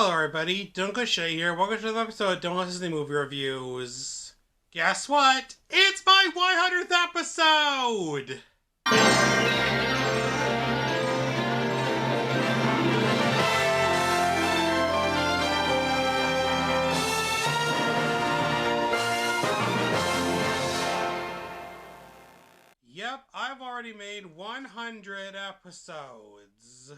Hello everybody, Dunko Shay here. Welcome to another episode of Don't Disney Movie Reviews. Guess what? It's my 100th episode! Yep, I've already made 100 episodes.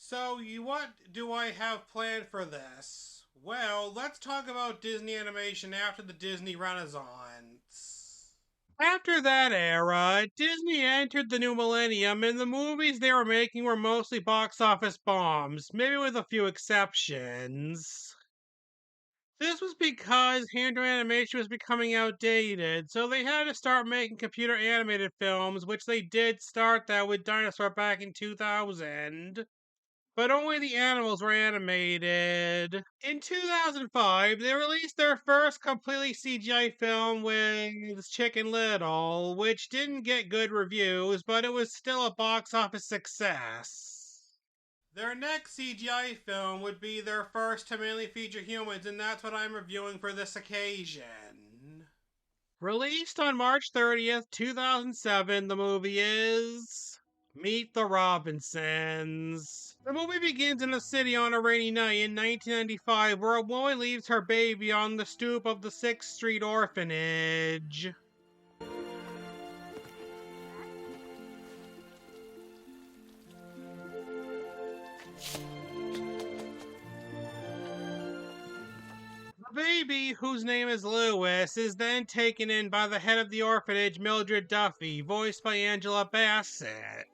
So, what do I have planned for this? Well, let's talk about Disney animation after the Disney Renaissance. After that era, Disney entered the new millennium, and the movies they were making were mostly box office bombs, maybe with a few exceptions. This was because hand-drawn animation was becoming outdated, so they had to start making computer animated films, which they did start that with Dinosaur back in 2000. But only the animals were animated. In 2005, they released their first completely CGI film with Chicken Little, which didn't get good reviews, but it was still a box office success. Their next CGI film would be their first to mainly feature humans, and that's what I'm reviewing for this occasion. Released on March 30th, 2007, the movie is Meet the Robinsons. The movie begins in a city on a rainy night in 1995 where a woman leaves her baby on the stoop of the 6th Street orphanage. The baby, whose name is Lewis, is then taken in by the head of the orphanage, Mildred Duffy, voiced by Angela Bassett.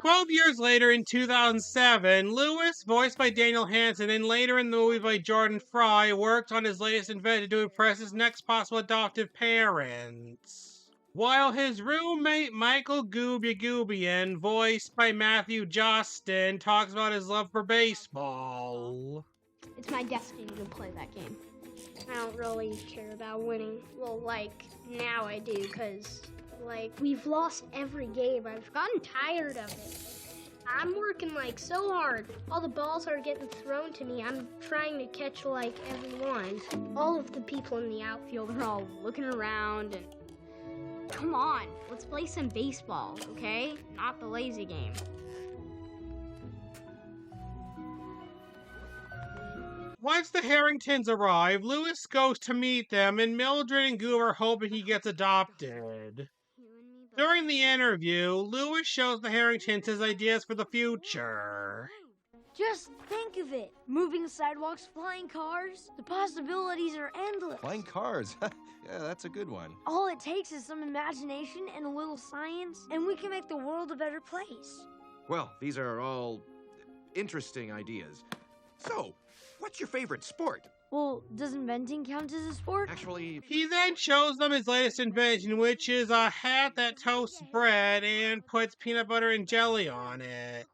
Twelve years later, in 2007, Lewis, voiced by Daniel Hansen, and later in the movie by Jordan Fry, worked on his latest invention to impress his next possible adoptive parents. While his roommate Michael Gubian, voiced by Matthew Justin, talks about his love for baseball. It's my destiny to play that game. I don't really care about winning. Well, now I do, because we've lost every game. I've gotten tired of it. I'm working, so hard. All the balls are getting thrown to me. I'm trying to catch, everyone. All of the people in the outfield are all looking around and... Come on, let's play some baseball, okay? Not the lazy game. Once the Harringtons arrive, Lewis goes to meet them, and Mildred and Goo are hoping he gets adopted. During the interview, Lewis shows the Harringtons his ideas for the future. Just think of it. Moving sidewalks, flying cars. The possibilities are endless. Flying cars. Yeah, that's a good one. All it takes is some imagination and a little science, and we can make the world a better place. Well, these are all interesting ideas. So, what's your favorite sport? Well, does inventing count as a sport? Actually, He then shows them his latest invention, which is a hat that toasts bread and puts peanut butter and jelly on it.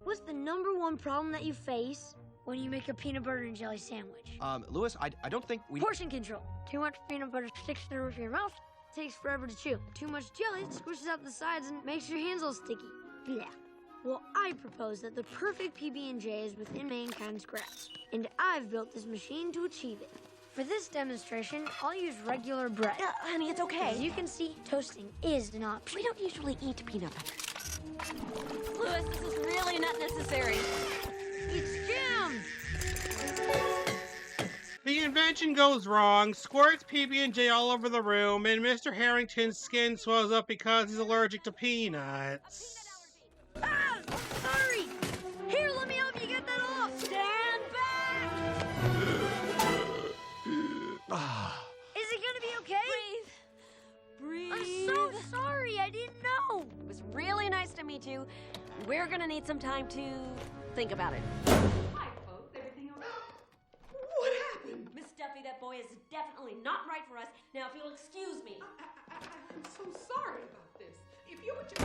What's the #1 problem that you face when you make a peanut butter and jelly sandwich? Lewis, I don't think we... Portion control. Too much peanut butter sticks to the roof of your mouth. Takes forever to chew. Too much jelly squishes out the sides and makes your hands all sticky. Blah. Well, I propose that the perfect PB&J is within mankind's grasp, and I've built this machine to achieve it. For this demonstration, I'll use regular bread. Honey, it's okay. As you can see, toasting is an option. We don't usually eat peanut butter. Louis, this is really not necessary. It's jammed! The invention goes wrong, squirts PB&J all over the room, and Mr. Harrington's skin swells up because he's allergic to peanuts. Ah! Sorry! Here, let me help you get that off! Stand back! Is it gonna be okay? Breathe. I'm so sorry, I didn't know! It was really nice to meet you. We're gonna need some time to think about it. Hi, folks. Everything all right? What happened? Miss Duffy, that boy is definitely not right for us. Now, if you'll excuse me. I'm so sorry about this. If you would just...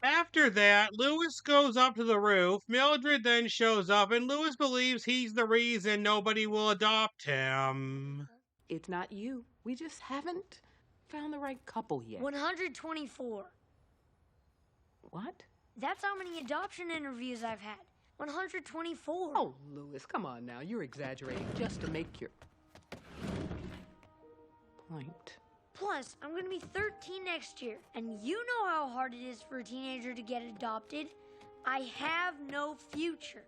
After that, Lewis goes up to the roof. Mildred then shows up, and Lewis believes he's the reason nobody will adopt him. It's not you. We just haven't found the right couple yet. 124. What? That's how many adoption interviews I've had. 124. Oh, Lewis, come on now. You're exaggerating just to make your point. Plus, I'm gonna be 13 next year, and you know how hard it is for a teenager to get adopted. I have no future.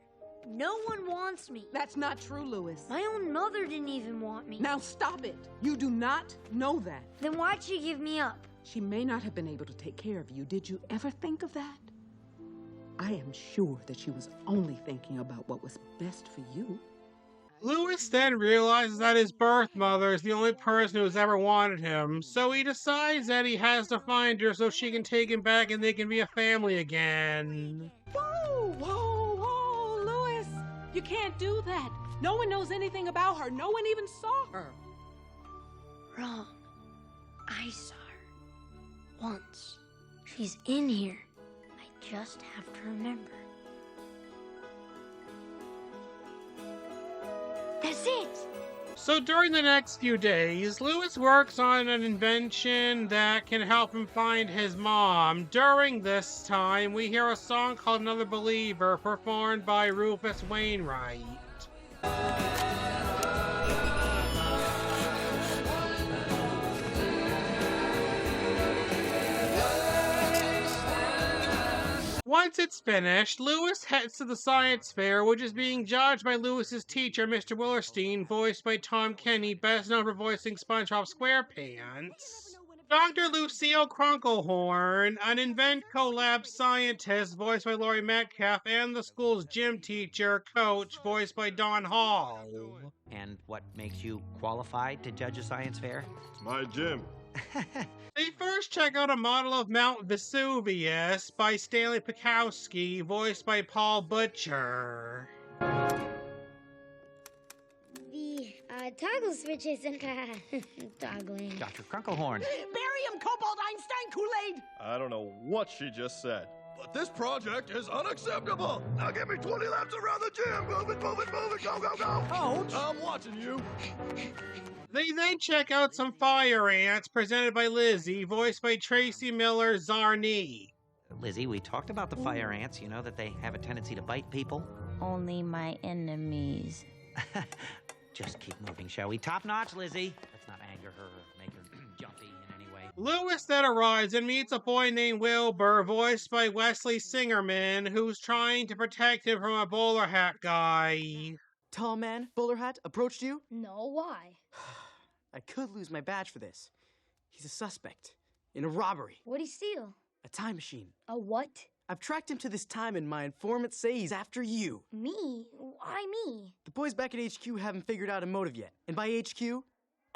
No one wants me. That's not true, Lewis. My own mother didn't even want me. Now stop it. You do not know that. Then why'd she give me up? She may not have been able to take care of you. Did you ever think of that? I am sure that she was only thinking about what was best for you. Lewis then realizes that his birth mother is the only person who has ever wanted him, so he decides that he has to find her so she can take him back and they can be a family again. Whoa, whoa, whoa, Lewis. You can't do that. No one knows anything about her. No one even saw her. Wrong. I saw her. Once. She's in here. I just have to remember. That's it! So during the next few days, Lewis works on an invention that can help him find his mom. During this time, we hear a song called Another Believer, performed by Rufus Wainwright. Once it's finished, Lewis heads to the science fair, which is being judged by Lewis's teacher, Mr. Willerstein, voiced by Tom Kenny, best known for voicing SpongeBob SquarePants. Dr. Lucille Krunkelhorn, an Inventco Lab scientist, voiced by Laurie Metcalf, and the school's gym teacher, Coach, voiced by Don Hall. And what makes you qualified to judge a science fair? It's my gym. They first check out a model of Mount Vesuvius by Stanley Pikowski, voiced by Paul Butcher. The toggle switch isn't toggling. Dr. Krunkelhorn. Barium, cobalt, Einstein, Kool-Aid. I don't know what she just said, but this project is unacceptable. Now give me 20 laps around the gym. Move it, move it, move it. Go, go, go. Coach. I'm watching you. They then check out some fire ants presented by Lizzie, voiced by Tracy Miller Zarni. Lizzie, we talked about the fire ants. You know that they have a tendency to bite people. Only my enemies. Just keep moving, shall we? Top notch, Lizzie. Let's not anger her or make her jumpy in any way. Lewis then arrives and meets a boy named Wilbur, voiced by Wesley Singerman, who's trying to protect him from a bowler hat guy. Tall man, bowler hat, approached you? No, why? I could lose my badge for this. He's a suspect in a robbery. What'd he steal? A time machine. A what? I've tracked him to this time and my informants say he's after you. Me? Why me? The boys back at HQ haven't figured out a motive yet. And by HQ,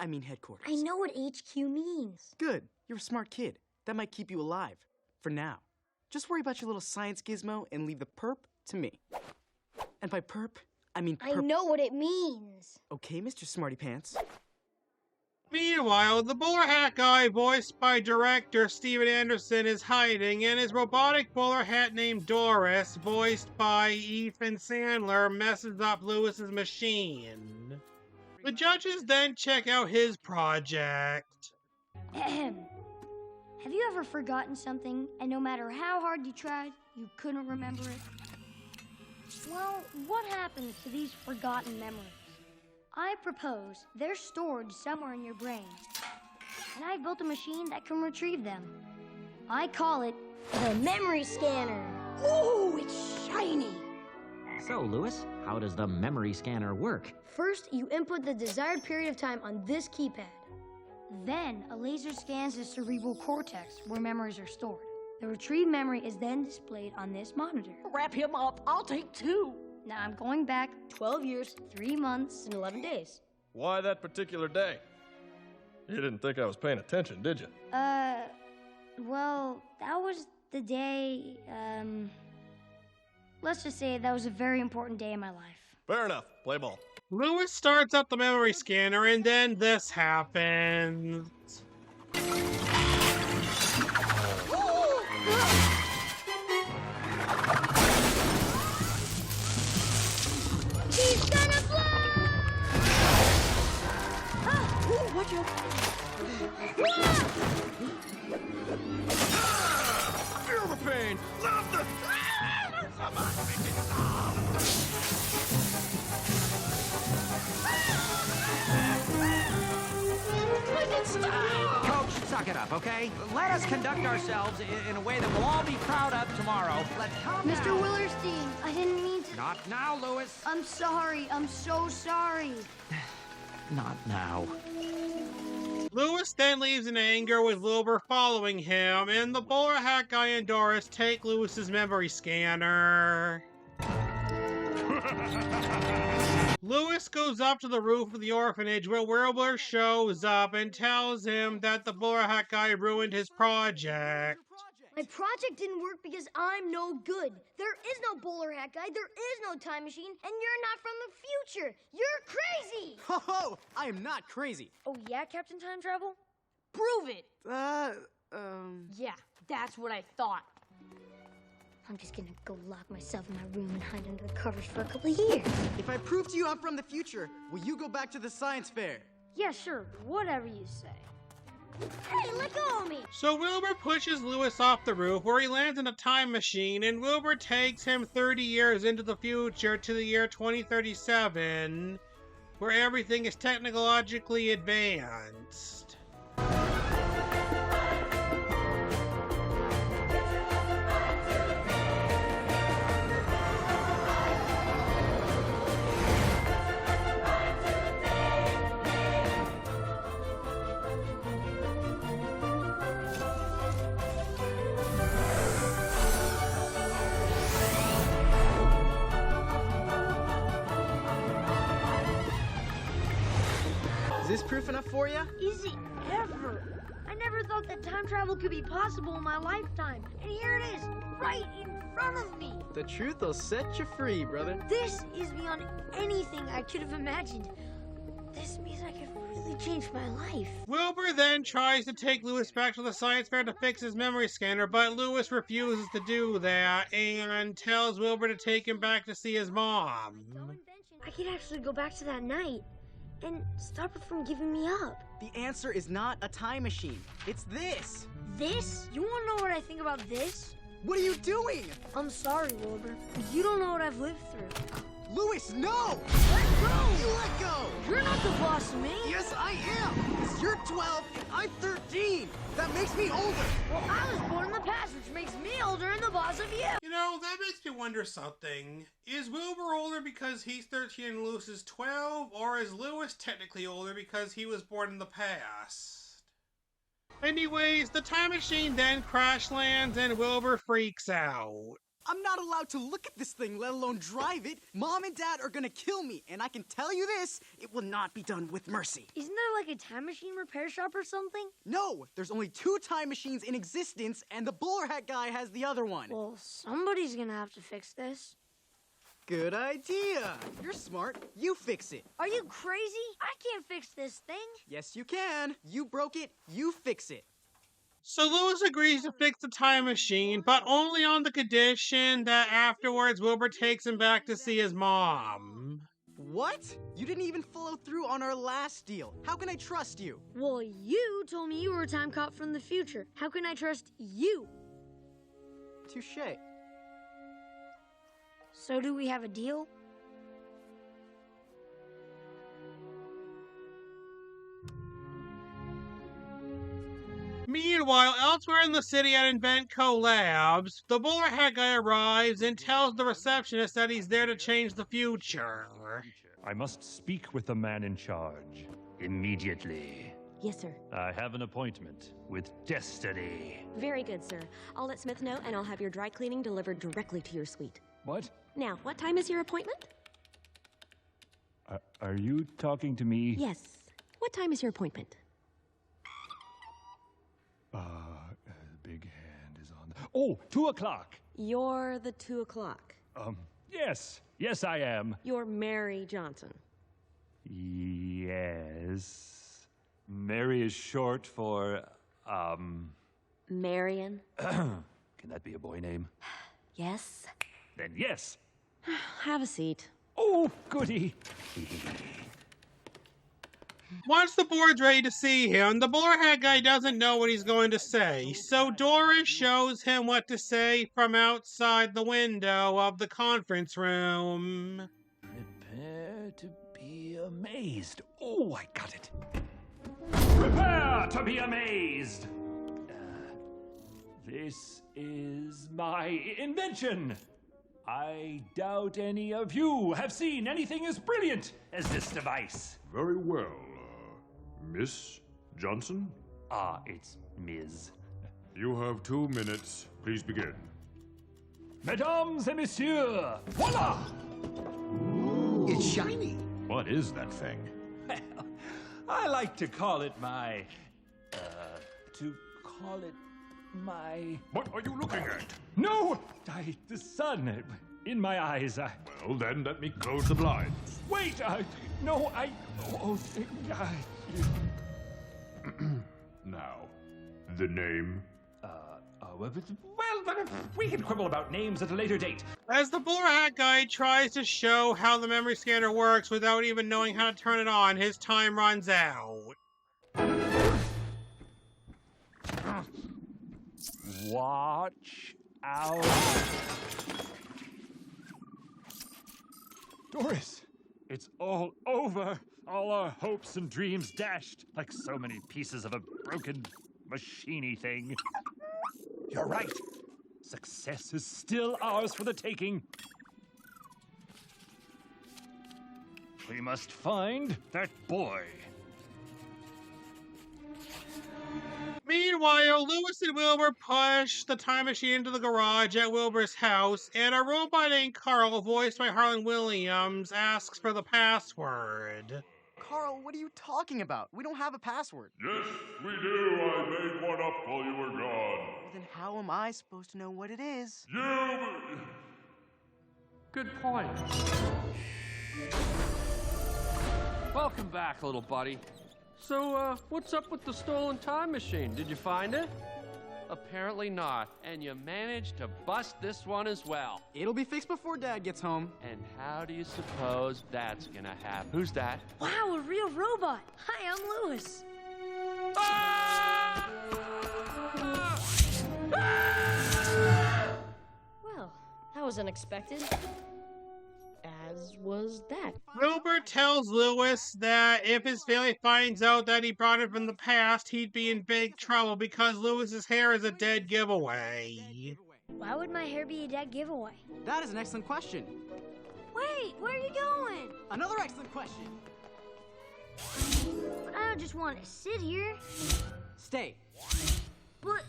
I mean headquarters. I know what HQ means. Good. You're a smart kid. That might keep you alive. For now. Just worry about your little science gizmo and leave the perp to me. And by perp, I mean perp. I know what it means. Okay, Mr. Smarty Pants. Meanwhile, the bowler hat guy, voiced by director Steven Anderson, is hiding, and his robotic bowler hat named Doris, voiced by Ethan Sandler, messes up Lewis's machine. The judges then check out his project. Ahem. Have you ever forgotten something, and no matter how hard you tried, you couldn't remember it? Well, what happens to these forgotten memories? I propose they're stored somewhere in your brain, and I built a machine that can retrieve them. I call it the memory scanner. Ooh, it's shiny. So, Lewis, how does the memory scanner work? First, you input the desired period of time on this keypad. Then, a laser scans the cerebral cortex where memories are stored. The retrieved memory is then displayed on this monitor. Wrap him up. I'll take 2. Now I'm going back 12 years, 3 months, and 11 days. Why that particular day? You didn't think I was paying attention, did you? Well, that was the day, let's just say that was a very important day in my life. Fair enough. Play ball. Lewis starts up the memory scanner, and then this happens. He's gonna blow! Watch out. Feel the pain. Love the... Coach, suck it up, okay? Let us conduct ourselves in a way that we'll all be proud of tomorrow. Let's calm Mr. down. Willerstein, I didn't mean to. Not now, Lewis. I'm sorry. I'm so sorry. Not now. Lewis then leaves in anger with Wilbur following him, and the bowler hat guy and Doris take Lewis's memory scanner. Lewis goes up to the roof of the orphanage where Wilbur shows up and tells him that the bowler hat guy ruined his project. My project didn't work because I'm no good. There is no bowler hat guy, there is no time machine, and you're not from the future. You're crazy! Ho ho! I am not crazy. Oh yeah, Captain Time Travel? Prove it! Yeah, that's what I thought. I'm just gonna go lock myself in my room and hide under the covers for a couple of years. If I prove to you I'm from the future, will you go back to the science fair? Yeah, sure, whatever you say. Hey, let go of me! So Wilbur pushes Lewis off the roof where he lands in a time machine, and Wilbur takes him 30 years into the future to the year 2037, where everything is technologically advanced. Is this proof enough for you? Is it ever? I never thought that time travel could be possible in my lifetime. And here it is, right in front of me. The truth will set you free, brother. This is beyond anything I could have imagined. This means I could really change my life. Wilbur then tries to take Lewis back to the science fair to fix his memory scanner, but Lewis refuses to do that and tells Wilbur to take him back to see his mom. I could actually go back to that night and stop her from giving me up. The answer is not a time machine. It's this. This? You want to know what I think about this? What are you doing? I'm sorry, Wilbur, but you don't know what I've lived through. Louis, no! Let go! You let go! You're not the boss of me! Yes, I am! Because you're 12 and I'm 13! That makes me older! Well, I was born in the past, which makes me older and the boss of you! You know, that makes me wonder something. Is Wilbur older because he's 13 and Lewis is 12, or is Lewis technically older because he was born in the past? Anyways, the time machine then crash lands and Wilbur freaks out. I'm not allowed to look at this thing, let alone drive it. Mom and Dad are gonna kill me, and I can tell you this, it will not be done with mercy. Isn't there like a time machine repair shop or something? No, there's only 2 time machines in existence, and the bowler hat guy has the other one. Well, somebody's gonna have to fix this. Good idea. You're smart. You fix it. Are you crazy? I can't fix this thing. Yes, you can. You broke it. You fix it. So Lewis agrees to fix the time machine, but only on the condition that afterwards Wilbur takes him back to see his mom. What? You didn't even follow through on our last deal. How can I trust you? Well, you told me you were a time cop from the future. How can I trust you? Touché. So do we have a deal? Meanwhile, elsewhere in the city at Inventco Labs, the bowler hat guy arrives and tells the receptionist that he's there to change the future. I must speak with the man in charge immediately. Yes, sir. I have an appointment with Destiny. Very good, sir. I'll let Smith know, and I'll have your dry cleaning delivered directly to your suite. What? Now, what time is your appointment? Are you talking to me? Yes. What time is your appointment? The big hand is on. Oh, 2 o'clock. You're the 2 o'clock. Yes, I am. You're Mary Johnson. Yes. Mary is short for, Marion? Can that be a boy name? Yes. Then yes. Have a seat. Oh, goody. Once the board's ready to see him, the bowler hat guy doesn't know what he's going to say, so Doris shows him what to say from outside the window of the conference room. Prepare to be amazed. Oh, I got it. Prepare to be amazed. This is my invention. I doubt any of you have seen anything as brilliant as this device. Very well. Miss Johnson? It's Ms. You have 2 minutes. Please begin. Mesdames et messieurs, voila! It's shiny. What is that thing? Well, I like to call it my, What are you looking at? No! The sun in my eyes. Well, then let me close the blinds. Wait! No, I... Oh, Now, the name? well, we can quibble about names at a later date. As the bowler hat guy tries to show how the memory scanner works without even knowing how to turn it on, his time runs out. Watch out. Doris, it's all over. All our hopes and dreams dashed like so many pieces of a broken machiny thing. You're right. Success is still ours for the taking. We must find that boy. Meanwhile, Lewis and Wilbur push the time machine into the garage at Wilbur's house, and a robot named Carl, voiced by Harlan Williams, asks for the password. Carl, what are you talking about? We don't have a password. Yes, we do. I made one up while you were gone. Then how am I supposed to know what it is? Good point. Welcome back, little buddy. So, what's up with the stolen time machine? Did you find it? Apparently not. And you managed to bust this one as well. It'll be fixed before Dad gets home. And how do you suppose that's gonna happen? Who's that? Wow, a real robot. Hi, I'm Lewis. Well, that was unexpected. As was that. Wilbur tells Lewis that if his family finds out that he brought it from the past, he'd be in big trouble because Lewis's hair is a dead giveaway. Why would my hair be a dead giveaway? That is an excellent question. Wait, where are you going? Another excellent question. I don't just want to sit here. Stay. But...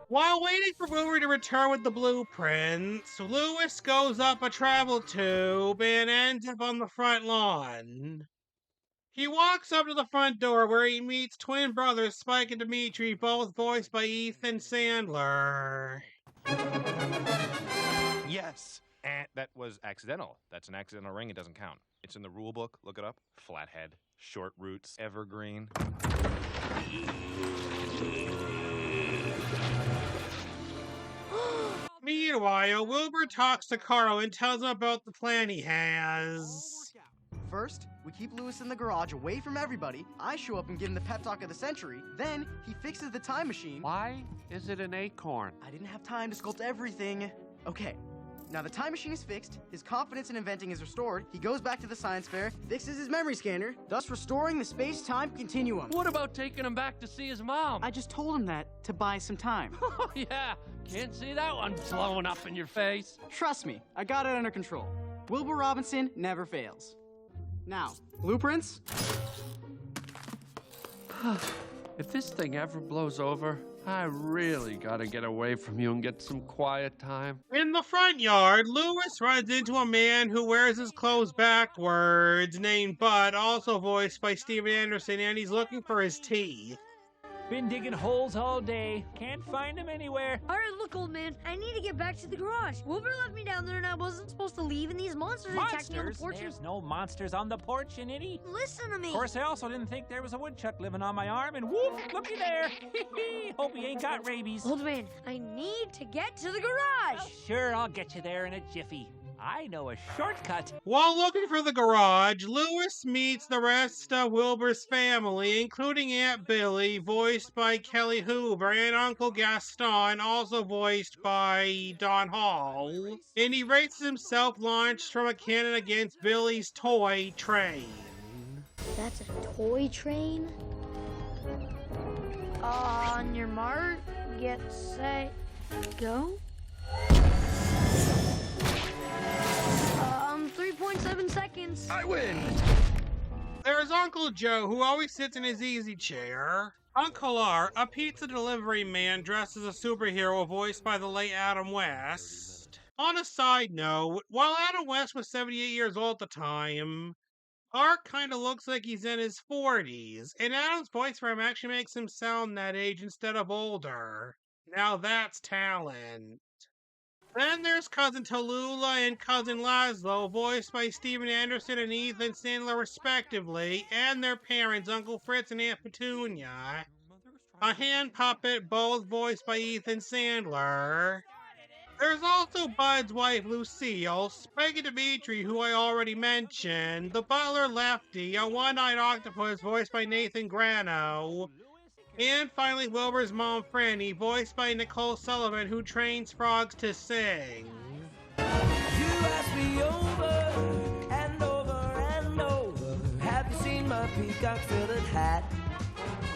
While waiting for Wilbur to return with the blueprints, Lewis goes up a travel tube and ends up on the front lawn. He walks up to the front door where he meets twin brothers Spike and Dimitri, both voiced by Ethan Sandler. Yes! That was accidental. That's an accidental ring. It doesn't count. It's in the rule book. Look it up. Flathead. Short roots. Evergreen. Meanwhile, Wilbur talks to Carl and tells him about the plan he has. First, we keep Lewis in the garage away from everybody. I show up and give him the pep talk of the century. Then, he fixes the time machine. Why is it an acorn? I didn't have time to sculpt everything. Okay, now the time machine is fixed, his confidence in inventing is restored, he goes back to the science fair, fixes his memory scanner, thus restoring the space-time continuum. What about taking him back to see his mom? I just told him that to buy some time. Oh, yeah. Can't see that one blowing up in your face. Trust me, I got it under control. Wilbur Robinson never fails. Now, blueprints? If this thing ever blows over, I really gotta get away from you and get some quiet time. In the front yard, Lewis runs into a man who wears his clothes backwards, named Bud, also voiced by Steven Anderson, and he's looking for his teeth. Been digging holes all day. Can't find them anywhere. All right, look, old man. I need to get back to the garage. Wilbur left me down there and I wasn't supposed to leave, and these monsters attacked me on the Monsters? porch. There's no monsters on the porch, Shinity. Listen to me. Of course, I also didn't think there was a woodchuck living on my arm, and whoop, looky there. Hope he ain't got rabies. Old man, I need to get to the garage. Sure, I'll get you there in a jiffy. I know a shortcut. While looking for the garage, Lewis meets the rest of Wilbur's family, including Aunt Billy, voiced by Kelly Hoover, and Uncle Gaston, also voiced by Don Hall. And he races himself launched from a cannon against Billy's toy train. That's a toy train? On your mark, get set, go. 3.7 seconds. I win! There's Uncle Joe, who always sits in his easy chair. Uncle Art, a pizza delivery man dressed as a superhero, voiced by the late Adam West. On a side note, while Adam West was 78 years old at the time, Art kind of looks like he's in his 40s, and Adam's voice for him actually makes him sound that age instead of older. Now that's talent. Then there's Cousin Tallulah and Cousin Laszlo, voiced by Steven Anderson and Ethan Sandler respectively, and their parents, Uncle Fritz and Aunt Petunia. A hand puppet, both voiced by Ethan Sandler. There's also Bud's wife, Lucille, Spike and Dimitri, who I already mentioned, the butler, Lefty, a one-eyed octopus voiced by Nathan Grano, and finally Wilbur's mom, Franny, voiced by Nicole Sullivan, who trains frogs to sing. You ask me over and over and over, have you seen my peacock-feathered hat?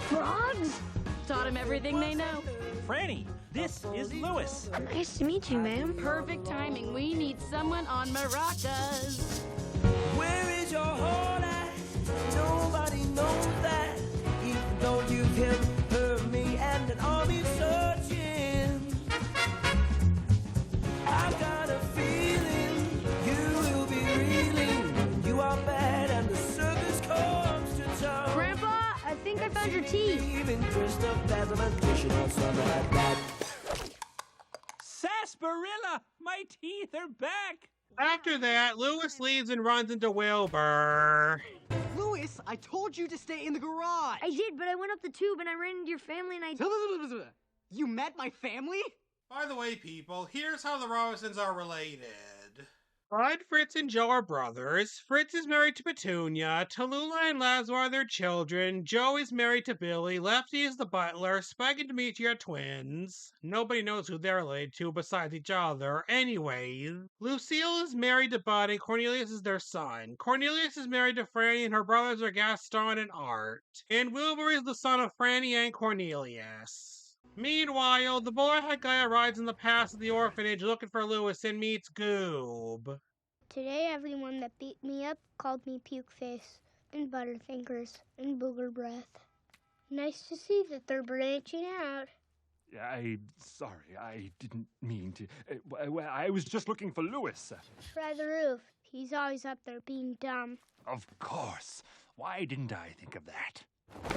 Frogs? Taught him everything they know. Franny, this is Lewis. Nice to meet you, ma'am. Perfect timing. We need someone on maracas. Where is your heart at? Nobody knows that. Even though you've hit her, me, and an army searching, I've got a feeling you will be reeling when you are bad and the circus comes to town. Grandpa, I think I found your teeth. Even dressed up as a magician or something like that. Sarsaparilla, my teeth are back. After that, Lewis leaves and runs into Wilbur. Louis, I told you to stay in the garage. I did, but I went up the tube and I ran into your family and I... You met my family? By the way, people, here's how the Robinsons are related. Bud, Fritz, and Joe are brothers. Fritz is married to Petunia. Tallulah and Laszlo are their children. Joe is married to Billy. Lefty is the butler. Spike and Dimitri are twins. Nobody knows who they're related to besides each other. Anyways, Lucille is married to Bud, and Cornelius is their son. Cornelius is married to Franny, and her brothers are Gaston and Art. And Wilbur is the son of Franny and Cornelius. Meanwhile, the boyhead guy arrives in the past at the orphanage looking for Lewis and meets Goob. Today, everyone that beat me up called me puke face and butterfingers and booger breath. Nice to see that they're branching out. I'm sorry, I didn't mean to. I was just looking for Lewis. Try the roof. He's always up there being dumb. Of course. Why didn't I think of that?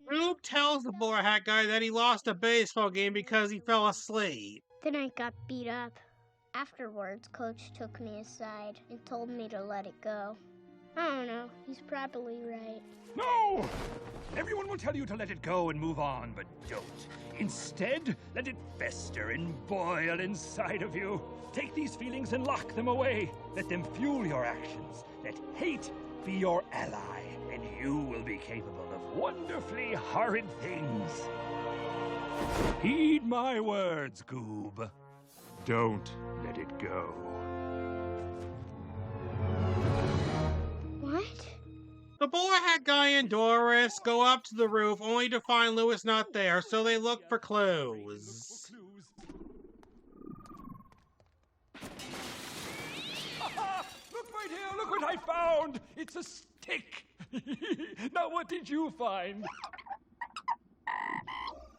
Goob tells the boy hat guy that he lost a baseball game because he fell asleep. Then I got beat up. Afterwards, Coach took me aside and told me to let it go. I don't know, he's probably right. No! Everyone will tell you to let it go and move on, but don't. Instead, let it fester and boil inside of you. Take these feelings and lock them away. Let them fuel your actions. Let hate be your ally, and you will be capable of wonderfully horrid things. Heed my words, Goob. Don't let it go. What? The boy hat guy and Doris go up to the roof only to find Lewis not there, so they look for clues. Look right here, look what I found! It's a stick! Now what did you find?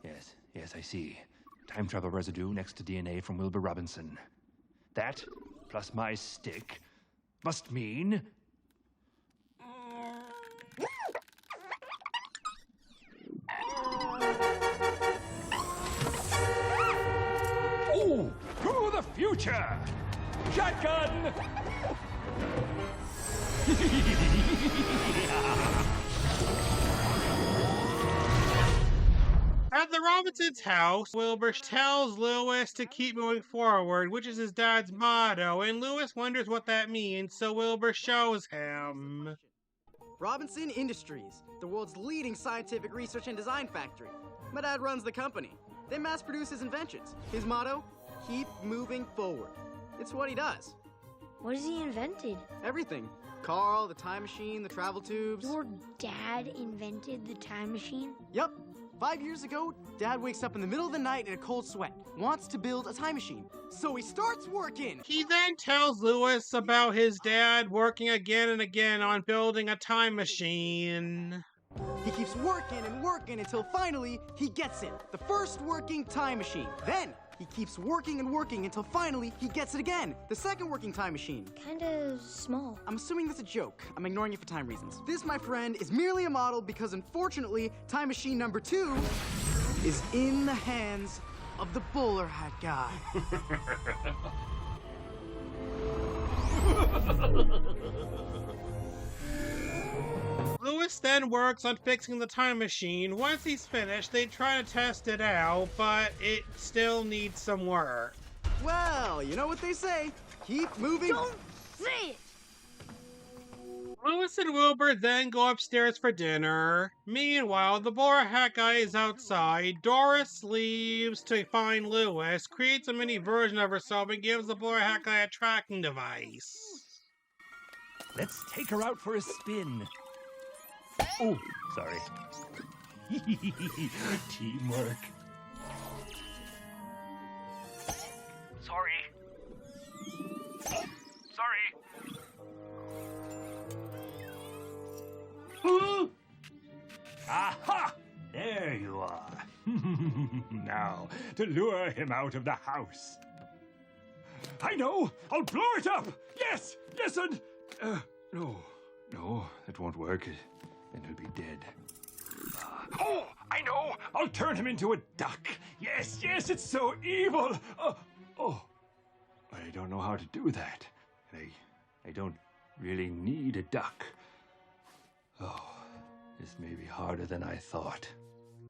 Yes, I see. Time travel residue next to DNA from Wilbur Robinson. That, plus my stick, must mean... future. Shotgun! At the Robinsons' house, Wilbur tells Lewis to keep moving forward, which is his dad's motto, and Lewis wonders what that means, so Wilbur shows him. Robinson Industries, the world's leading scientific research and design factory. My dad runs the company. They mass produce his inventions. His motto, keep moving forward. It's what he does. What has he invented? Everything. Carl, the time machine, the travel tubes. Your dad invented the time machine? Yep. 5 years ago, Dad wakes up in the middle of the night in a cold sweat, wants to build a time machine. So he starts working! He then tells Lewis about his dad working again and again on building a time machine. He keeps working and working until finally he gets it. The first working time machine. Then he keeps working and working until finally he gets it again. The second working time machine. Kinda small. I'm assuming that's a joke. I'm ignoring it for time reasons. This, my friend, is merely a model because unfortunately, time machine number 2 is in the hands of the bowler hat guy. Lewis then works on fixing the time machine. Once he's finished, they try to test it out, but it still needs some work. Well, you know what they say. Keep moving. Don't say it! Lewis and Wilbur then go upstairs for dinner. Meanwhile, the bowler hat guy is outside. Doris leaves to find Lewis, creates a mini version of herself, and gives the bowler hat guy a tracking device. Let's take her out for a spin. Oh, sorry. Teamwork. Sorry. Sorry. Aha! There you are. Now, to lure him out of the house. I know! I'll blow it up! Yes! Listen! No, that won't work. Then he'll be dead. Oh, I know! I'll turn him into a duck. Yes, it's so evil. I don't know how to do that. I don't really need a duck. Oh, this may be harder than I thought.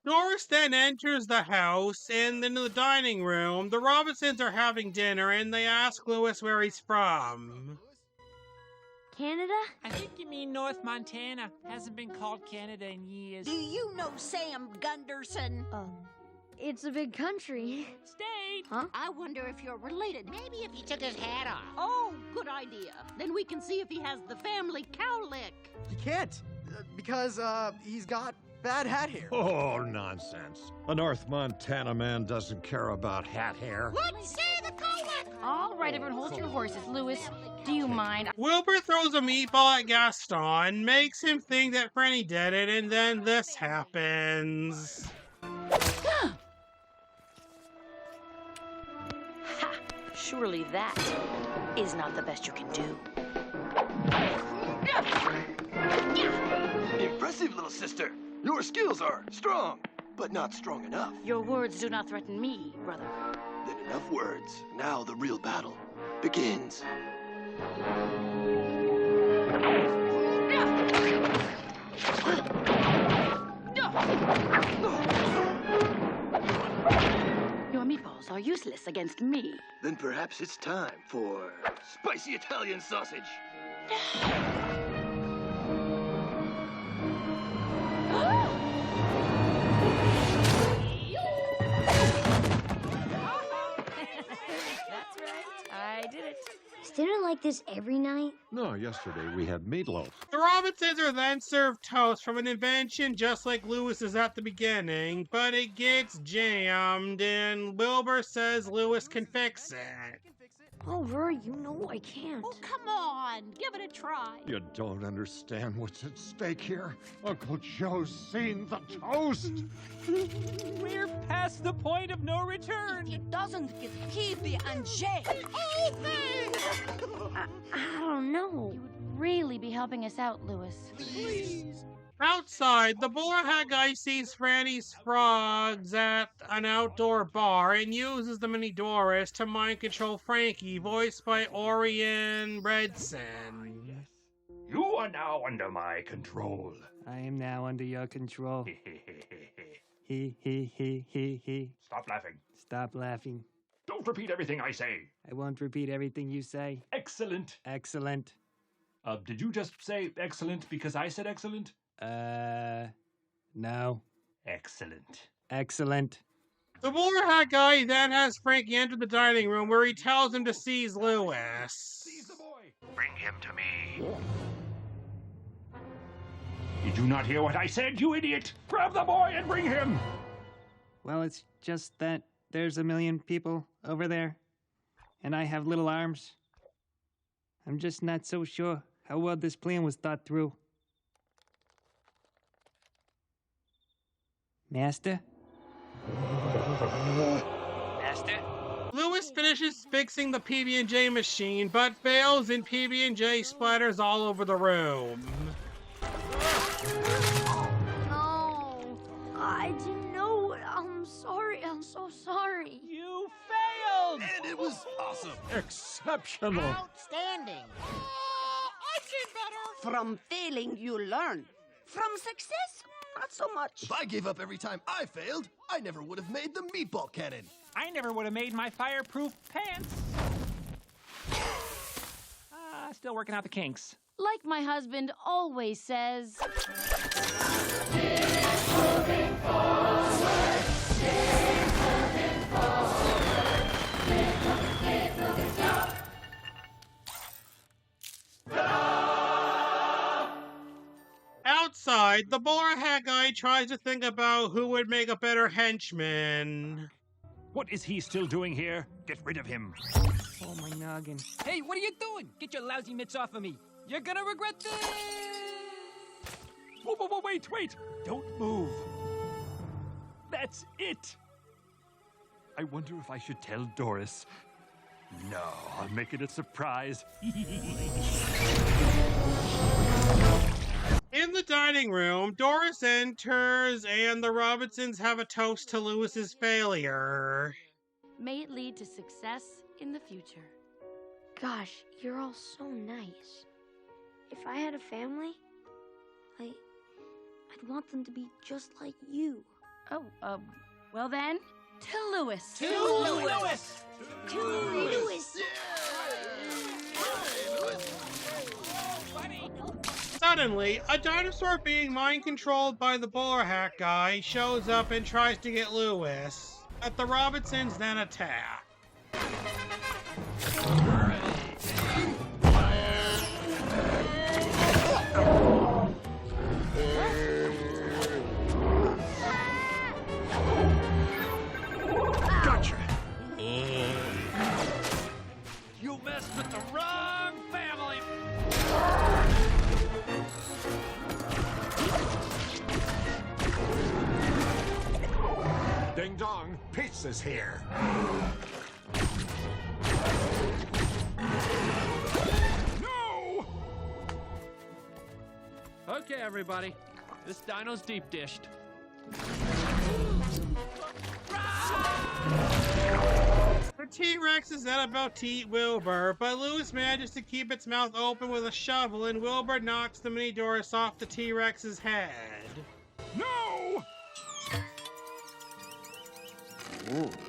Doris then enters the house, and in the dining room, the Robinsons are having dinner, and they ask Lewis where he's from. Canada? I think you mean North Montana. Hasn't been called Canada in years. Do you know Sam Gunderson? It's a big country. State! Huh? I wonder if you're related. Maybe if he took his hat off. Oh, good idea. Then we can see if he has the family cowlick. He can't, because he's got bad hat hair. Oh, nonsense. A North Montana man doesn't care about hat hair. Let's see the cowlick! All right, everyone, hold your horses. Lewis, do you mind? Wilbur throws a meatball at Gaston, makes him think that Franny did it, and then this happens. Ha! Surely that is not the best you can do. Impressive, little sister. Your skills are strong, but not strong enough. Your words do not threaten me, brother. Then enough words. Now the real battle begins. Your meatballs are useless against me. Then perhaps it's time for spicy Italian sausage. That's right. I did it. Is dinner like this every night? No, yesterday we had meatloaf. The Robinsons are then served toast from an invention just like Lewis's at the beginning, but it gets jammed, and Wilbur says Lewis can fix it. Wilbur, you know I can't. Oh, come on. Give it a try. You don't understand what's at stake here. Uncle Joe's seen the toast. We're past the point of no return. If he doesn't get PB and J. I don't know. You would really be helping us out, Lewis. Please. Outside, the bowler hat guy sees Franny's frogs at an outdoor bar and uses the mini Doris to mind control Frankie, voiced by Orion Redson. You are now under my control. I am now under your control. Stop laughing. Stop laughing. Don't repeat everything I say. I won't repeat everything you say. Excellent. Excellent. Did you just say excellent because I said excellent? No. Excellent. Excellent. The bowler hat guy then has Frankie enter the dining room where he tells him to seize Lewis. Seize the boy. Bring him to me. Did you not hear what I said, you idiot? Grab the boy and bring him. Well, it's just that there's a million people over there, and I have little arms. I'm just not so sure how well this plan was thought through. Master? Master? Lewis finishes fixing the PB&J machine, but fails and PB&J splatters all over the room. No, I didn't know. I'm sorry. I'm so sorry. You failed! And it was awesome. Exceptional. Outstanding. I did better. From failing, you learn. From success, not so much. If I gave up every time I failed, I never would have made the meatball cannon. I never would have made my fireproof pants. Still working out the kinks. Like my husband always says. Outside, the bowler hat guy tries to think about who would make a better henchman. What is he still doing here? Get rid of him. Oh, my noggin. Hey, what are you doing? Get your lousy mitts off of me. You're gonna regret this. Whoa, wait. Don't move. That's it. I wonder if I should tell Doris. No, I'll make it a surprise. In the dining room, Doris enters and the Robinsons have a toast to Lewis's failure. May it lead to success in the future. Gosh, you're all so nice. If I had a family, I'd want them to be just like you. Oh, well then, to Lewis. To Lewis! To Lewis! Suddenly, a dinosaur being mind-controlled by the bowler hat guy shows up and tries to get Lewis, but the Robinsons then attack. Gotcha. You messed with the wrong family. Ding dong, pizza's here. No! Okay, everybody. This dino's deep dished. The T-Rex is then about to eat Wilbur, but Lewis manages to keep its mouth open with a shovel and Wilbur knocks the mini Doris off the T-Rex's head. No! No!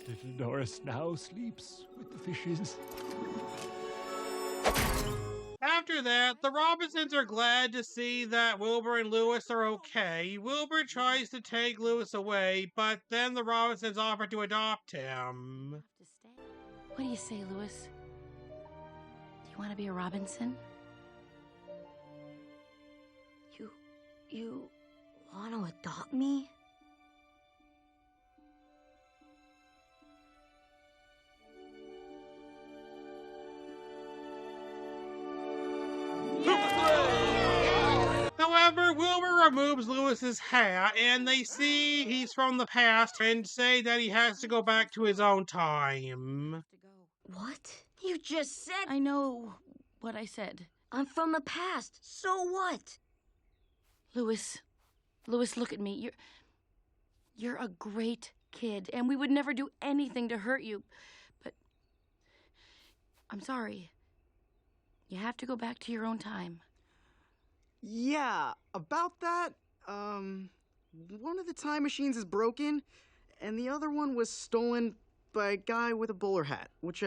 Little Doris now sleeps with the fishes. After that, the Robinsons are glad to see that Wilbur and Lewis are okay. Wilbur tries to take Lewis away, but then the Robinsons offer to adopt him. What do you say, Lewis? Do you want to be a Robinson? You want to adopt me? removes Lewis's hat, and they see he's from the past and say that he has to go back to his own time. What? You just said. I know what I said. I'm from the past. So what? Lewis, look at me. You're a great kid, and we would never do anything to hurt you. But I'm sorry. You have to go back to your own time. Yeah, about that, one of the time machines is broken, and the other one was stolen by a guy with a bowler hat, which,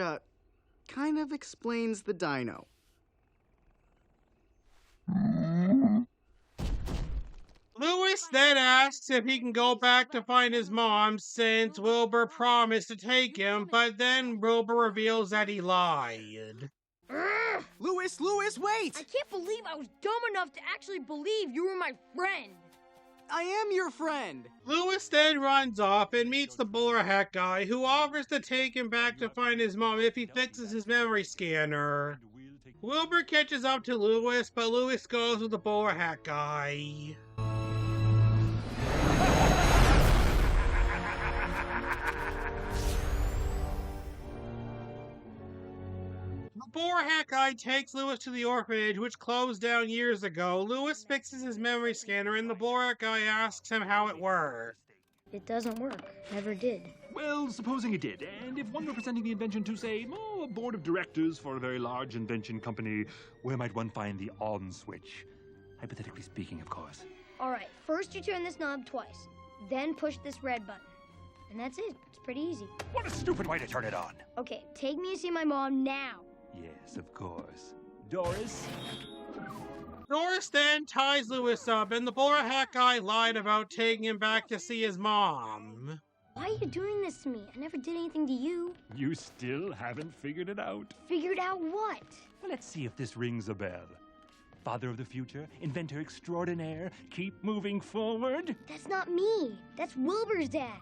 kind of explains the dino. Lewis then asks if he can go back to find his mom since Wilbur promised to take him, but then Wilbur reveals that he lied. Lewis, wait! I can't believe I was dumb enough to actually believe you were my friend. I am your friend! Lewis then runs off and meets the bowler hat guy, who offers to take him back to find his mom if he fixes his memory scanner. Wilbur catches up to Lewis, but Lewis goes with the bowler hat guy. The bowler hat guy takes Lewis to the orphanage, which closed down years ago. Lewis fixes his memory scanner, and the bowler hat guy asks him how it works. It doesn't work. Never did. Well, supposing it did, and if one were presenting the invention to, say, a board of directors for a very large invention company, where might one find the on switch? Hypothetically speaking, of course. All right, first you turn this knob twice, then push this red button. And that's it. It's pretty easy. What a stupid way to turn it on! Okay, take me to see my mom now. Yes, of course. Doris? Doris then ties Lewis up, and the bowler hat guy lied about taking him back to see his mom. Why are you doing this to me? I never did anything to you. You still haven't figured it out. Figured out what? Let's see if this rings a bell. Father of the future, inventor extraordinaire, keep moving forward. That's not me. That's Wilbur's dad.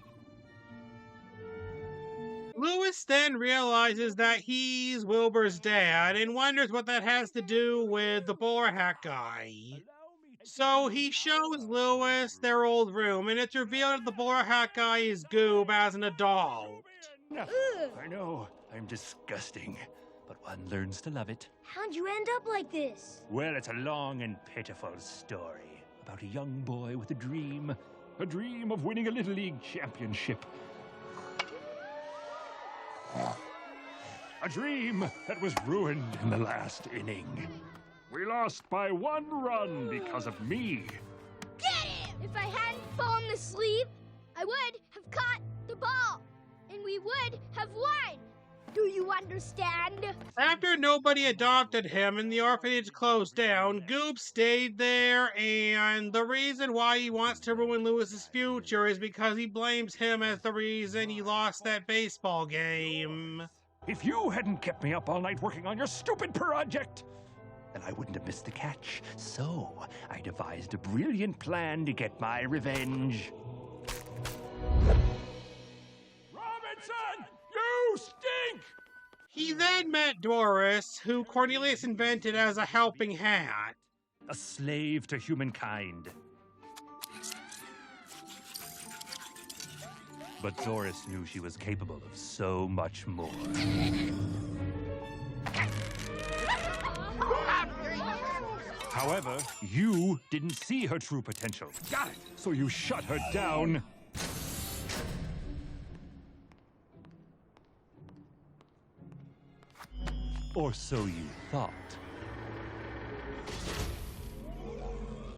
Lewis then realizes that he's Wilbur's dad and wonders what that has to do with the bowler hat guy. So he shows Lewis their old room, and it's revealed that the bowler hat guy is Goob as an adult. I know, I'm disgusting, but one learns to love it. How'd you end up like this? Well, it's a long and pitiful story about a young boy with a dream of winning a Little League championship. A dream that was ruined in the last inning. We lost by 1 run because of me. Get him! If I hadn't fallen asleep, I would have caught the ball, and we would have won. Do you understand? After nobody adopted him and the orphanage closed down, Goob stayed there, and the reason why he wants to ruin Lewis's future is because he blames him as the reason he lost that baseball game. If you hadn't kept me up all night working on your stupid project, then I wouldn't have missed the catch. So I devised a brilliant plan to get my revenge. Robinson, you stink! He then met Doris, who Cornelius invented as a helping hand. A slave to humankind. But Doris knew she was capable of so much more. However, you didn't see her true potential. Got it! So you shut her down. Or so you thought.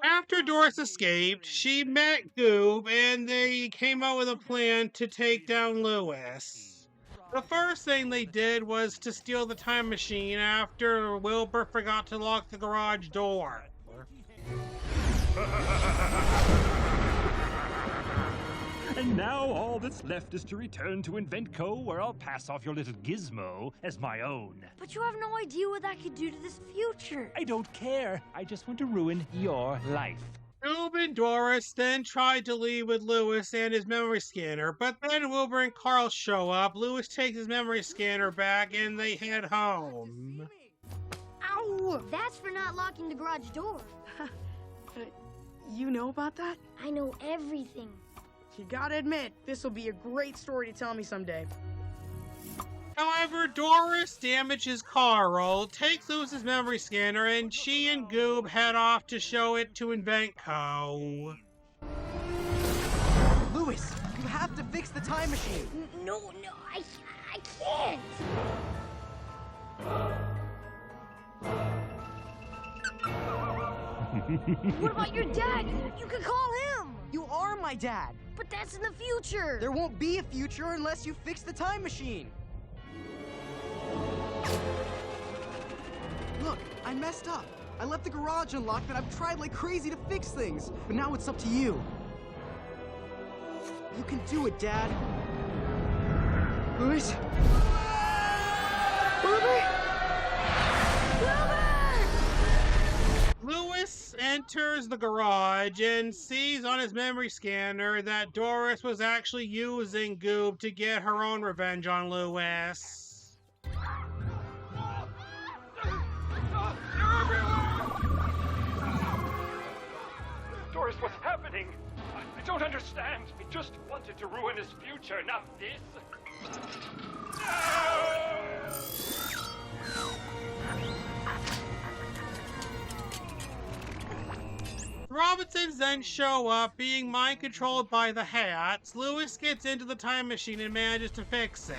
After Doris escaped, she met Goob, and they came up with a plan to take down Lewis. The first thing they did was to steal the time machine after Wilbur forgot to lock the garage door. And now all that's left is to return to Inventco, where I'll pass off your little gizmo as my own. But you have no idea what that could do to this future. I don't care. I just want to ruin your life. Goob and Doris then tried to leave with Lewis and his memory scanner, but then Wilbur and Carl show up. Lewis takes his memory scanner back, and they head home. Ow! That's for not locking the garage door. You know about that? I know everything. You gotta admit, this will be a great story to tell me someday. However, Doris damages Carl, takes Lewis's memory scanner, and she and Goob head off to show it to Inventco. Lewis, you have to fix the time machine. No, I can't. What about your dad? You could call him. You are my dad. But that's in the future. There won't be a future unless you fix the time machine. Look, I messed up. I left the garage unlocked and I've tried like crazy to fix things. But now it's up to you. You can do it, Dad. Lewis? Lewis enters the garage and sees on his memory scanner that Doris was actually using Goob to get her own revenge on Lewis. Doris, what's happening? I don't understand. He just wanted to ruin his future, not this. Robinsons then show up, being mind-controlled by the hats. Lewis gets into the time machine and manages to fix it.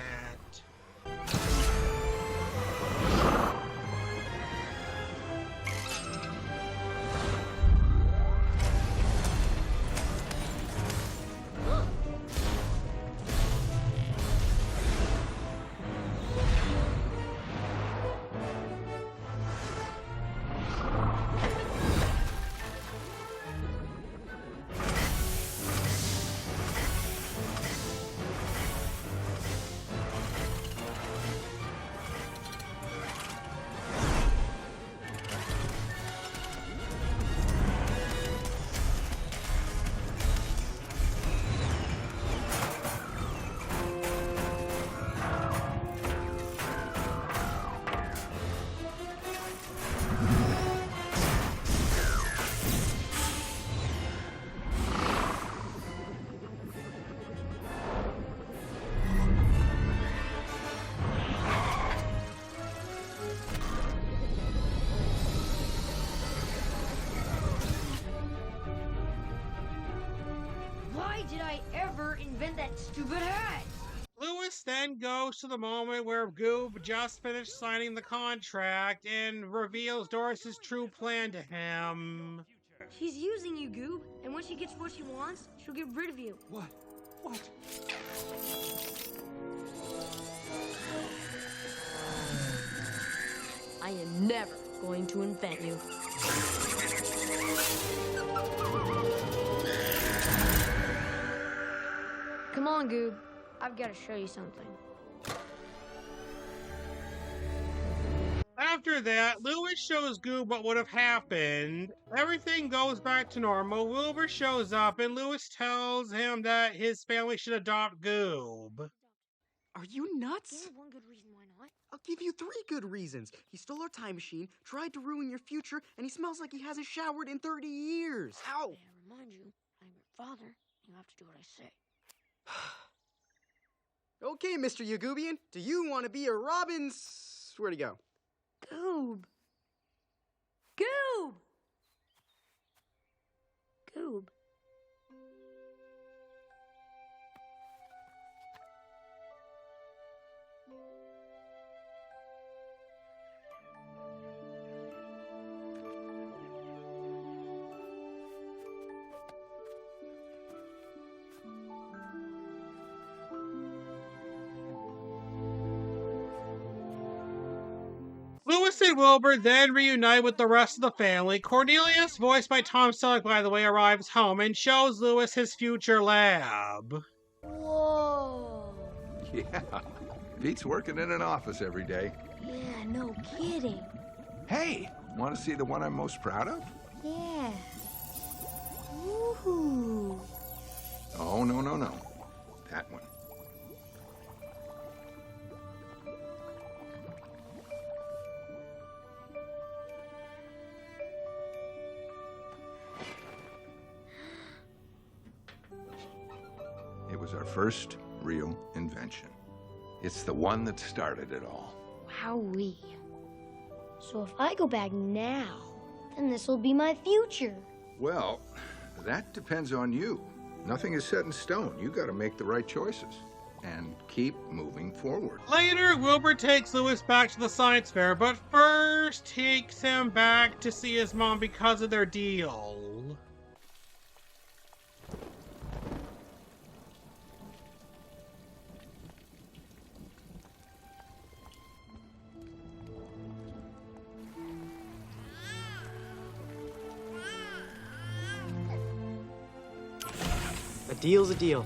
Why did I ever invent that stupid hat? Lewis then goes to the moment where Goob just finished signing the contract and reveals Doris's true plan to him. She's using you, Goob, and when she gets what she wants, she'll get rid of you. What? What? I am never going to invent you. Come on, Goob. I've got to show you something. After that, Lewis shows Goob what would have happened. Everything goes back to normal. Wilbur shows up and Lewis tells him that his family should adopt Goob. Are you nuts? Give me one good reason why not. I'll give you 3 good reasons. He stole our time machine, tried to ruin your future, and he smells like he hasn't showered in 30 years. Ow! May I remind you, I'm your father. You have to do what I say. Okay, Mr. Yagoobian, do you want to be a Robin's... Where'd he go? Goob. Goob! Goob. Lewis and Wilbur then reunite with the rest of the family. Cornelius, voiced by Tom Selleck, by the way, arrives home and shows Lewis his future lab. Whoa. Yeah, Pete's working in an office every day. Yeah, no kidding. Hey, want to see the one I'm most proud of? Yeah. Woohoo. Oh, no. That one. was our first real invention. It's the one that started it all. Wowee. So if I go back now, then this will be my future. Well, that depends on you. Nothing is set in stone. You got to make the right choices and keep moving forward. Later, Wilbur takes Louis back to the science fair, but first takes him back to see his mom because of their deal. A deal's a deal.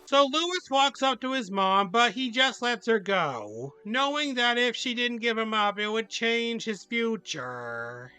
So Louis walks up to his mom, but he just lets her go, knowing that if she didn't give him up, it would change his future.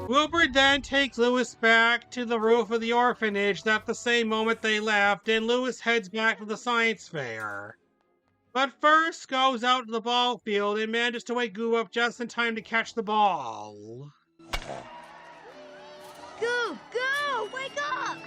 Wilbur then takes Louis back to the roof of the orphanage at the same moment they left, and Louis heads back to the science fair. But first goes out to the ball field and manages to wake Goob up just in time to catch the ball. Go! Go! Wake up!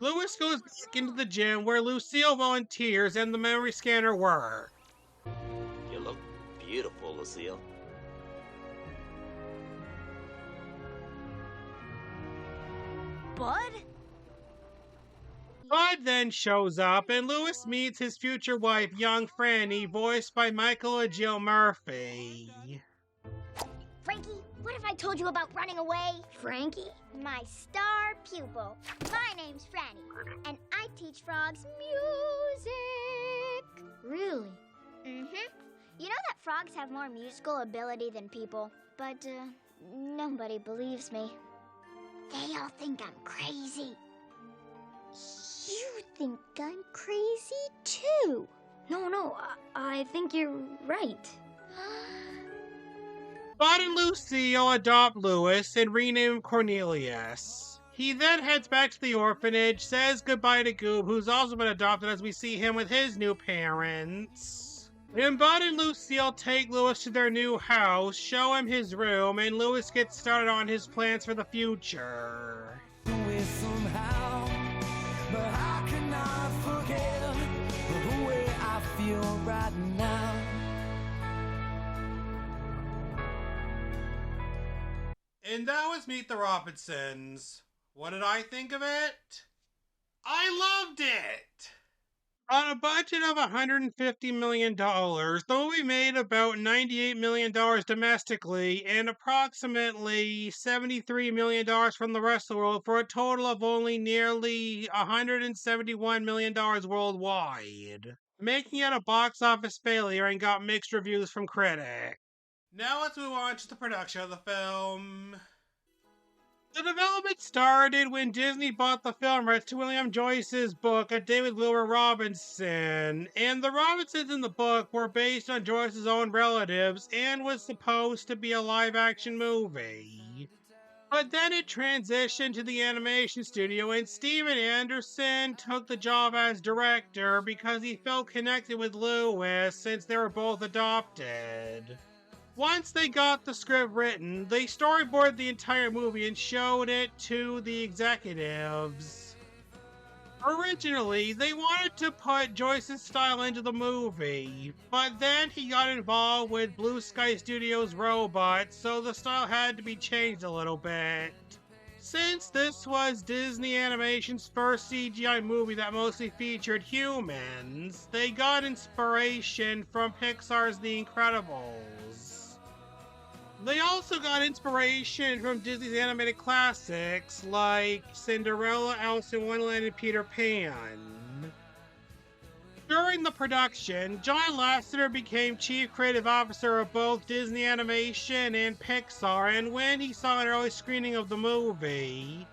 Louis goes back into the gym where Lucille volunteers and the memory scanner work. You look beautiful, Lucille. Bud? Bud then shows up and Louis meets his future wife, young Franny, voiced by Michael Jill Murphy. Frankie, what if I told you about running away? Frankie? My star pupil. My name's Franny, and I teach frogs music. Really? Mm-hmm. You know that frogs have more musical ability than people, but nobody believes me. They all think I'm crazy. You think I'm crazy too. No, I think you're right. Bud and Lucille adopt Louis and rename him Cornelius. He then heads back to the orphanage, says goodbye to Goob, who's also been adopted as we see him with his new parents. And Bud and Lucille take Louis to their new house, show him his room, and Louis gets started on his plans for the future. Somehow, but how can I forget the way I feel right now? And that was Meet the Robinsons. What did I think of it? I loved it! On a budget of $150 million, the movie made about $98 million domestically and approximately $73 million from the rest of the world for a total of only nearly $171 million worldwide, making it a box office failure and got mixed reviews from critics. Now let's move on to the production of the film. The development started when Disney bought the film rights to William Joyce's book of David Wilbur Robinson, and the Robinsons in the book were based on Joyce's own relatives and was supposed to be a live-action movie. But then it transitioned to the animation studio, and Steven Anderson took the job as director because he felt connected with Louis since they were both adopted. Once they got the script written, they storyboarded the entire movie and showed it to the executives. Originally, they wanted to put Joyce's style into the movie, but then he got involved with Blue Sky Studios' robot, so the style had to be changed a little bit. Since this was Disney Animation's first CGI movie that mostly featured humans, they got inspiration from Pixar's The Incredibles. They also got inspiration from Disney's animated classics like Cinderella, Alice in Wonderland, and Peter Pan. During the production, John Lasseter became Chief Creative Officer of both Disney Animation and Pixar, and when he saw an early screening of the movie,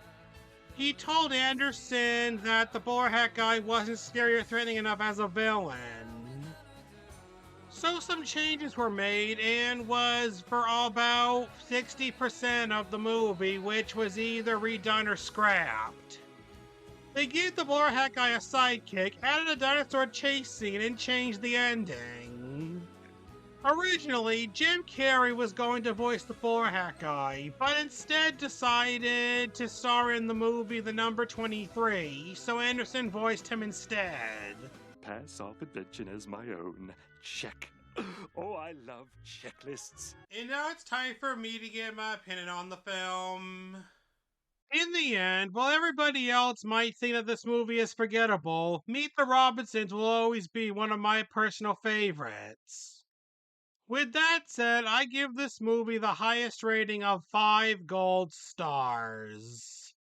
he told Anderson that the bowler hat guy wasn't scary or threatening enough as a villain. So some changes were made and was for about 60% of the movie, which was either redone or scrapped. They gave the bowler hat guy a sidekick, added a dinosaur chase scene, and changed the ending. Originally, Jim Carrey was going to voice the bowler hat guy, but instead decided to star in the movie The Number 23, so Anderson voiced him instead. Pass off invention as my own. Check. Oh, I love checklists. And now it's time for me to give my opinion on the film. In the end, while everybody else might think that this movie is forgettable, Meet the Robinsons will always be one of my personal favorites. With that said, I give this movie the highest rating of 5 gold stars.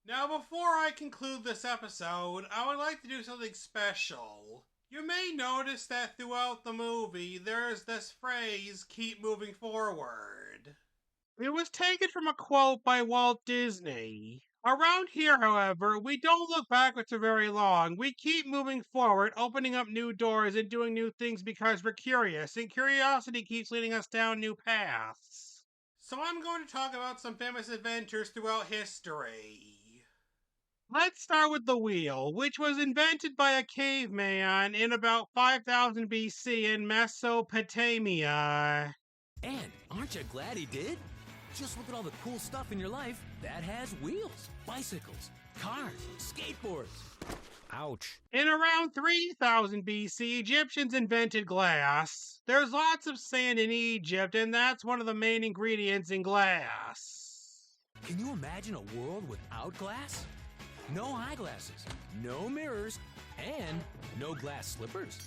Now, before I conclude this episode, I would like to do something special. You may notice that throughout the movie, there's this phrase, keep moving forward. It was taken from a quote by Walt Disney. Around here, however, we don't look backwards for very long. We keep moving forward, opening up new doors and doing new things because we're curious, and curiosity keeps leading us down new paths. So I'm going to talk about some famous adventures throughout history. Let's start with the wheel, which was invented by a caveman in about 5000 BC in Mesopotamia. And aren't you glad he did? Just look at all the cool stuff in your life that has wheels. Bicycles, cars, skateboards. Ouch. In around 3000 BC, Egyptians invented glass. There's lots of sand in Egypt, and that's one of the main ingredients in glass. Can you imagine a world without glass? No eyeglasses, no mirrors, and no glass slippers.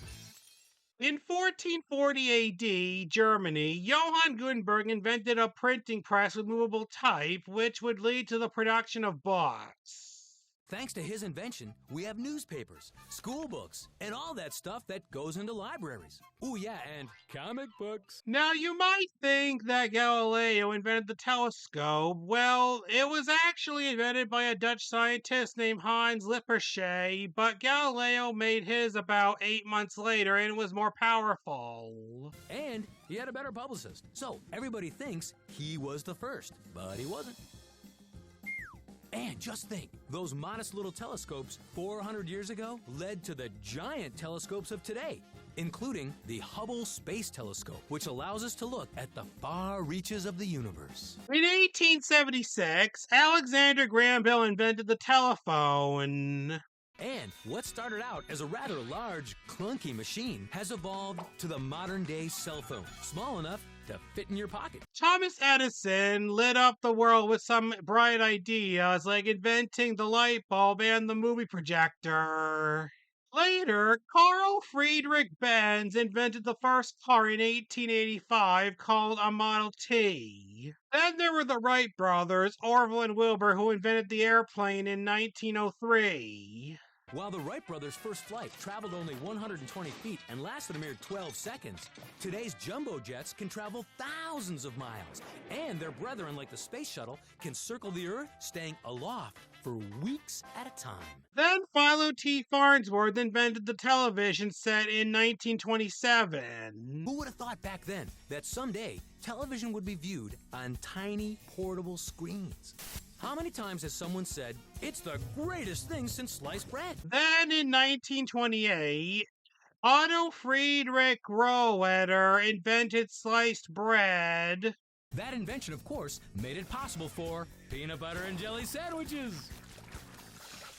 In 1440 AD, Germany, Johann Gutenberg invented a printing press with movable type, which would lead to the production of books. Thanks to his invention, we have newspapers, school books, and all that stuff that goes into libraries. Ooh, yeah, and comic books. Now, you might think that Galileo invented the telescope. Well, it was actually invented by a Dutch scientist named Hans Lippershey, but Galileo made his about 8 months later and was more powerful. And he had a better publicist, so everybody thinks he was the first, but he wasn't. And just think, those modest little telescopes 400 years ago led to the giant telescopes of today, including the Hubble Space Telescope, which allows us to look at the far reaches of the universe. In 1876, Alexander Graham Bell invented the telephone. And what started out as a rather large, clunky machine has evolved to the modern-day cell phone, small enough to fit in your pocket. Thomas Edison lit up the world with some bright ideas, like inventing the light bulb and the movie projector. Later, Carl Friedrich Benz invented the first car in 1885 called a Model T. Then there were the Wright brothers, Orville and Wilbur, who invented the airplane in 1903. While the Wright brothers' first flight traveled only 120 feet and lasted a mere 12 seconds, today's jumbo jets can travel thousands of miles. And their brethren, like the space shuttle, can circle the Earth, staying aloft for weeks at a time. Then Philo T. Farnsworth invented the television set in 1927. Who would have thought back then that someday television would be viewed on tiny, portable screens? How many times has someone said, "It's the greatest thing since sliced bread"? Then in 1928, Otto Friedrich Roeder invented sliced bread. That invention, of course, made it possible for peanut butter and jelly sandwiches.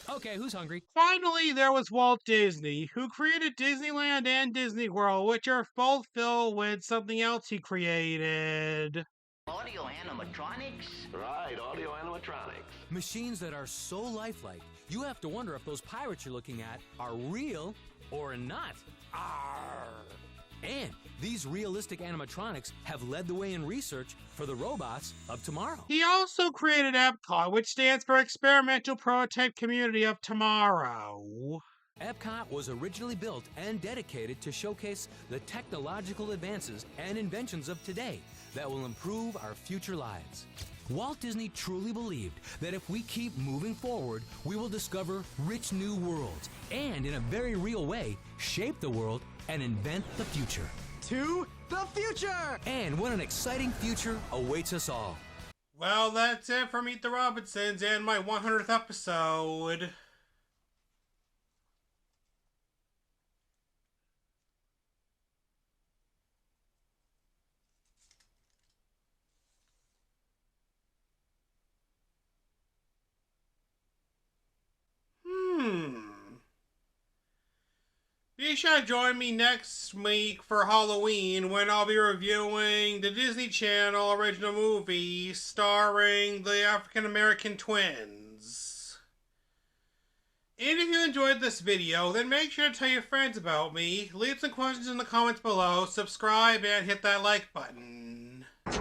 Okay, who's hungry? Finally, there was Walt Disney, who created Disneyland and Disney World, which are both filled with something else he created. Audio animatronics? Right, audio animatronics. Machines that are so lifelike, you have to wonder if those pirates you're looking at are real or not. Arr! And these realistic animatronics have led the way in research for the robots of tomorrow. He also created Epcot, which stands for Experimental Prototype Community of Tomorrow. Epcot was originally built and dedicated to showcase the technological advances and inventions of today that will improve our future lives. Walt Disney truly believed that if we keep moving forward, we will discover rich new worlds and, in a very real way, shape the world and invent the future. To the future! And what an exciting future awaits us all. Well, that's it for Meet the Robinsons and my 100th episode. Be sure to join me next week for Halloween when I'll be reviewing the Disney Channel original movie starring the African American twins. And if you enjoyed this video, then make sure to tell your friends about me, leave some questions in the comments below, subscribe, and hit that like button. The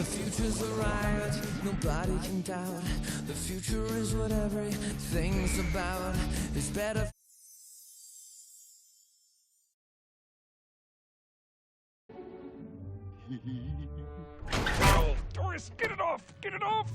future's arrived, nobody can doubt. The future is what everything's about. It's better. Doris, get it off! Get it off!